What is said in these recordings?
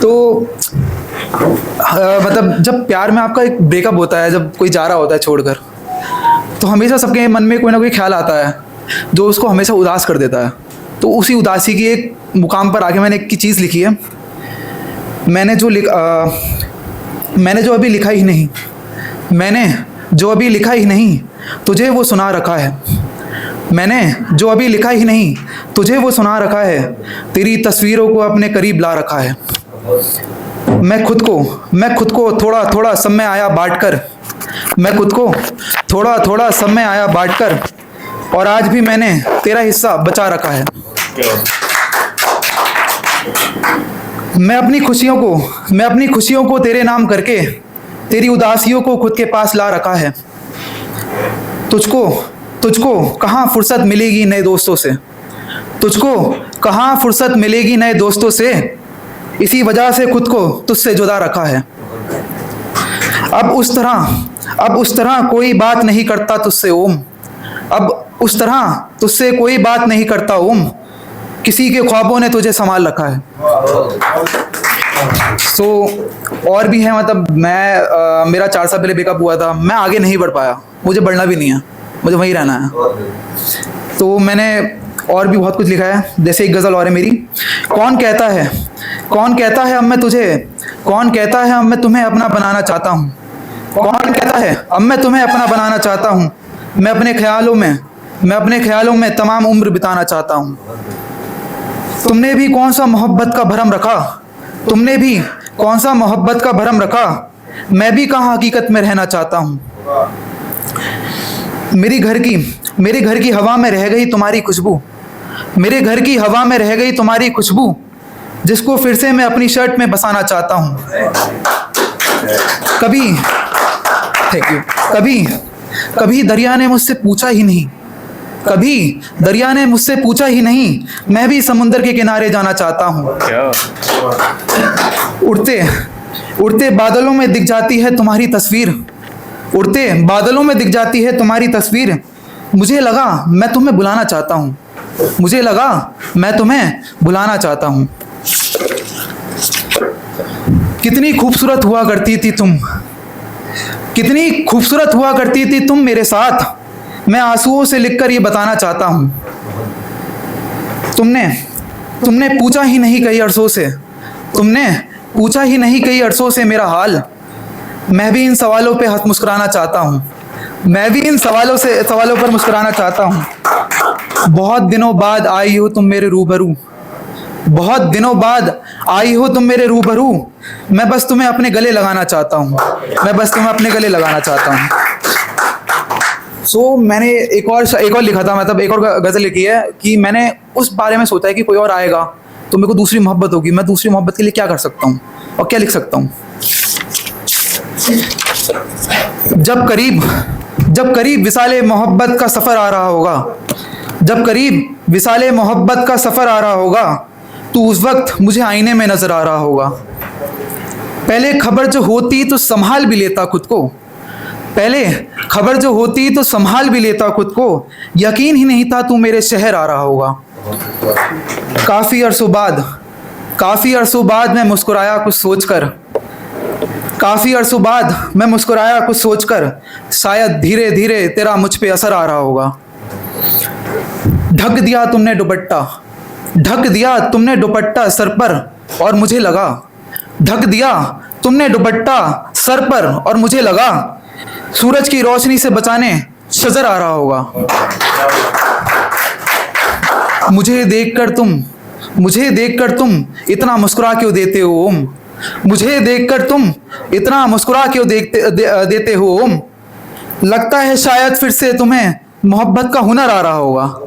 तो मतलब जब प्यार में आपका एक ब्रेकअप होता है, जब कोई जा रहा होता है छोड़कर, तो हमेशा सबके मन में कोई ना कोई ख्याल आता है जो उसको हमेशा उदास कर देता है। तो उसी उदासी की एक मुकाम पर आके मैंने एक चीज़ लिखी है। मैंने जो अभी लिखा ही नहीं, मैंने जो अभी लिखा ही नहीं, तुझे वो सुना रखा है। मैंने जो अभी लिखा ही नहीं, तुझे वो सुना रखा है। तेरी तस्वीरों को अपने करीब ला रखा है। मैं खुद को थोड़ा थोड़ा सब में आया बांट कर, मैं खुद को थोड़ा थोड़ा सब में आया बांट कर, और आज भी मैंने तेरा हिस्सा बचा रखा है। मैं अपनी खुशियों को तेरे नाम करके, तेरी उदासियों को खुद के पास ला रखा है। तुझको कहाँ फुर्सत मिलेगी नए दोस्तों से, तुझको कहाँ फुर्सत मिलेगी नए दोस्तों से, इसी वजह से खुद को तुझसे जुदा रखा है। अब उस तरह कोई बात नहीं करता तुझसे ओम, अब उस तरह तुझसे कोई बात नहीं करता ओम, किसी के ख्वाबों ने तुझे संभाल रखा है। और भी है, मतलब मेरा 4 साल पहले ब्रेकअप हुआ था, मैं आगे नहीं बढ़ पाया, मुझे बढ़ना भी नहीं है, मुझे वहीं रहना है। तो मैंने और भी बहुत कुछ लिखा है, जैसे एक गज़ल और है मेरी। कौन कहता है अब मैं तुम्हें अपना बनाना चाहता हूँ, कौन कहता है अब मैं तुम्हें अपना बनाना चाहता हूँ, मैं अपने ख्यालों में तमाम उम्र बिताना चाहता हूँ। तुमने भी कौन सा मोहब्बत का भरम रखा, मैं भी कहाँ हकीकत में रहना चाहता हूँ। मेरे घर की हवा में रह गई तुम्हारी खुशबू, मेरे घर की हवा में रह गई तुम्हारी खुशबू, जिसको फिर से मैं अपनी शर्ट में बसाना चाहता हूँ। कभी दरिया ने मुझसे पूछा ही नहीं, मैं भी समुंदर के किनारे जाना चाहता हूँ। उड़ते बादलों में दिख जाती है तुम्हारी तस्वीर, मुझे लगा मैं तुम्हें बुलाना चाहता हूँ। कितनी खूबसूरत हुआ करती थी तुम मेरे साथ, मैं आंसुओं से लिखकर ये बताना चाहता हूँ। तुमने पूछा ही नहीं कई अरसों से मेरा हाल, मैं भी इन सवालों पर मुस्कुराना चाहता हूँ। बहुत दिनों बाद आई हो तुम मेरे रूबरू, मैं बस तुम्हें अपने गले लगाना चाहता हूँ। मैंने एक और लिखा था, मतलब एक और गज़ल लिखी है कि मैंने उस बारे में सोचा है कि कोई और आएगा तो मेरे को दूसरी मोहब्बत होगी, मैं दूसरी मोहब्बत के लिए क्या कर सकता हूँ और क्या लिख सकता हूँ। जब करीब विसाले मोहब्बत का सफ़र आ रहा होगा, तो उस वक्त मुझे आईने में नजर आ रहा होगा। पहले खबर जो होती तो संभाल भी लेता खुद को, यकीन ही नहीं था तू मेरे शहर आ रहा होगा। काफ़ी अरसों बाद मैं मुस्कुराया कुछ सोचकर, शायद धीरे धीरे तेरा मुझ पे असर आ रहा होगा। ढक दिया तुमने दुपट्टा सर पर, और मुझे लगा सूरज की रोशनी से बचाने शजर आ रहा होगा। मुझे देखकर तुम इतना मुस्कुरा क्यों देते हो ओम, लगता है शायद फिर से तुम्हें मोहब्बत का हुनर आ रहा होगा।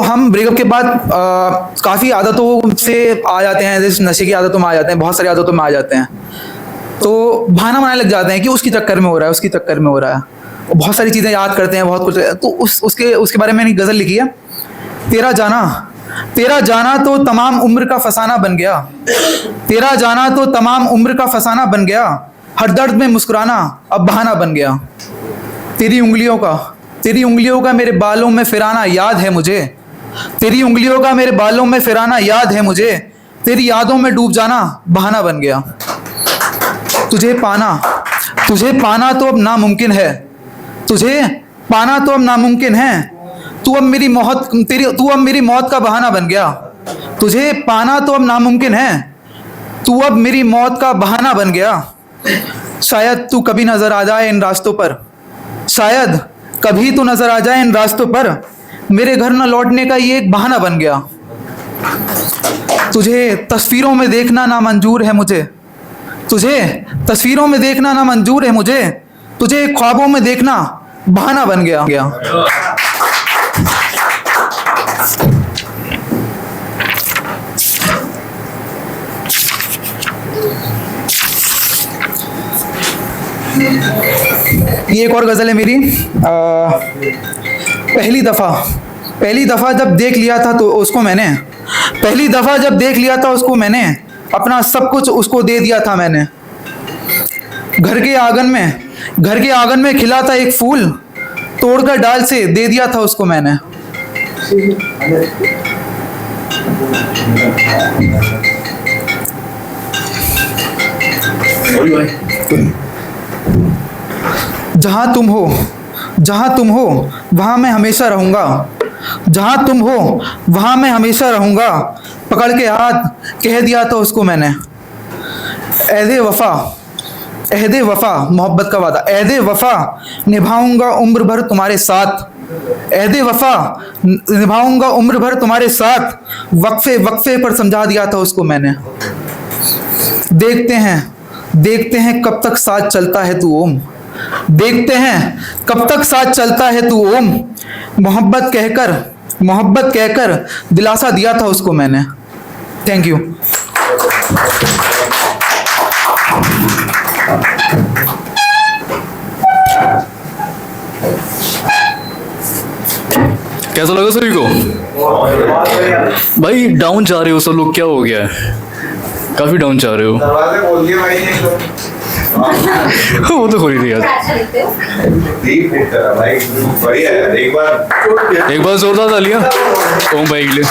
हम ब्रेकअप के बाद काफ़ी आदतों से आ जाते हैं, जैसे नशे की आदतों में आ जाते हैं, बहुत सारी आदतों में आ जाते हैं। तो बहाना बनाने लग जाते हैं कि उसके चक्कर में हो रहा है, और बहुत सारी चीज़ें याद करते हैं, बहुत कुछ। तो उसके बारे में मैंने गज़ल लिखी है। तेरा जाना तो तमाम उम्र का फसाना बन गया, हर दर्द में मुस्कुराना अब बहाना बन गया। तेरी उंगलियों का मेरे बालों में फिराना याद है मुझे। तेरी उंगलियों का मेरे बालों में फिराना याद है मुझे। तेरी यादों में डूब जाना बहाना बन गया। तुझे पाना तो अब नामुमकिन है। तुझे पाना तो अब नामुमकिन है। तू अब मेरी मौत का बहाना बन गया। तुझे पाना तो अब नामुमकिन है। तू अब मेरी मौत का बहाना बन गया। शायद तू कभी नजर आ जाए इन रास्तों पर। शायद कभी तू नजर आ जाए इन रास्तों पर। मेरे घर न लौटने का ये एक बहाना बन गया। तुझे तस्वीरों में देखना ना मंजूर है मुझे। तुझे तस्वीरों में देखना ना मंजूर है मुझे। तुझे ख्वाबों में देखना बहाना बन गया। ये एक और गज़ल है मेरी। पहली दफ़ा जब देख लिया था तो उसको मैंने, पहली दफ़ा जब देख लिया था उसको मैंने, अपना सब कुछ उसको दे दिया था मैंने। घर के आंगन में खिला था एक फूल, तोड़कर डाल से दे दिया था उसको मैंने। जहाँ तुम हो वहाँ मैं हमेशा रहूँगा। जहाँ तुम हो वहाँ मैं हमेशा रहूँगा। पकड़ के हाथ कह दिया था उसको मैंने, ऐदे वफ़ा मोहब्बत का वादा, ऐदे वफ़ा निभाऊंगा उम्र भर तुम्हारे साथ। ऐदे वफ़ा निभाऊंगा उम्र भर तुम्हारे साथ। वक्फे पर समझा दिया था उसको मैंने। देखते हैं कब तक साथ चलता है तू ओम। देखते हैं कब तक साथ चलता है तू ओम। मोहब्बत कहकर दिलासा दिया था उसको मैंने। Thank you. कैसा लगा सभी को? भाई डाउन जा रहे हो सब लोग, क्या हो गया है? काफी डाउन जा रहे हो। वो तो हो रही थी यार। एक बार जोरदार तालियां ओम भाई के लिए।